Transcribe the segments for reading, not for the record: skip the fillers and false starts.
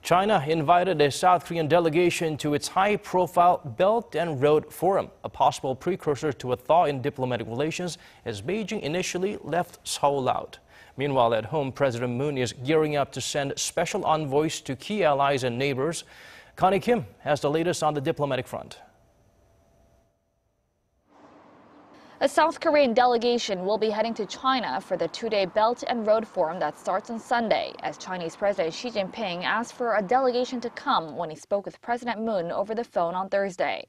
China invited a South Korean delegation to its high-profile Belt and Road Forum, a possible precursor to a thaw in diplomatic relations as Beijing initially left Seoul out. Meanwhile, at home, President Moon is gearing up to send special envoys to key allies and neighbors. Connie Kim has the latest on the diplomatic front. A South Korean delegation will be heading to China for the two-day Belt and Road Forum that starts on Sunday, as Chinese President Xi Jinping asked for a delegation to come when he spoke with President Moon over the phone on Thursday.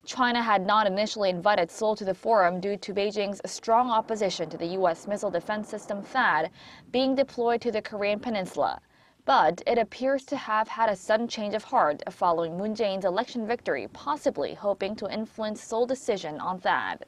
China had not initially invited Seoul to the forum due to Beijing's strong opposition to the U.S. missile defense system THAAD being deployed to the Korean peninsula. But it appears to have had a sudden change of heart following Moon Jae-in's election victory, possibly hoping to influence Seoul's decision on THAAD.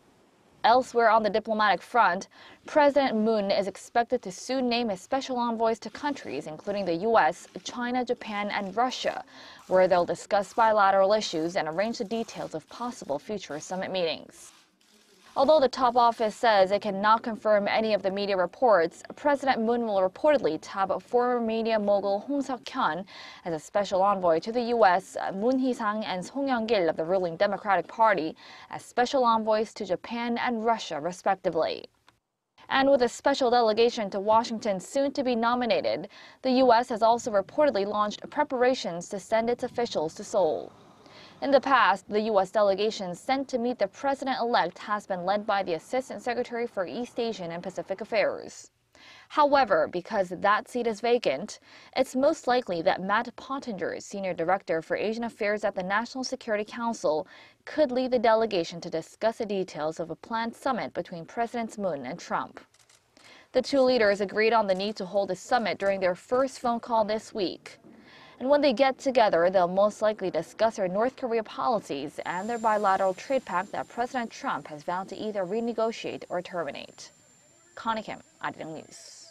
Elsewhere on the diplomatic front, President Moon is expected to soon name his special envoys to countries including the U.S., China, Japan, and Russia, where they'll discuss bilateral issues and arrange the details of possible future summit meetings. Although the top office says it cannot confirm any of the media reports, President Moon will reportedly tap former media mogul Hong Seok-hyun as a special envoy to the U.S., Moon Hee-sang and Song Yong-gil of the ruling Democratic Party as special envoys to Japan and Russia, respectively. And with a special delegation to Washington soon to be nominated, the U.S. has also reportedly launched preparations to send its officials to Seoul. In the past, the U.S. delegation sent to meet the president-elect has been led by the Assistant Secretary for East Asian and Pacific Affairs. However, because that seat is vacant, it's most likely that Matt Pottinger, Senior Director for Asian Affairs at the National Security Council, could lead the delegation to discuss the details of a planned summit between Presidents Moon and Trump. The two leaders agreed on the need to hold a summit during their first phone call this week. And when they get together, they'll most likely discuss their North Korea policies and their bilateral trade pact that President Trump has vowed to either renegotiate or terminate. Connie Kim, Arirang News.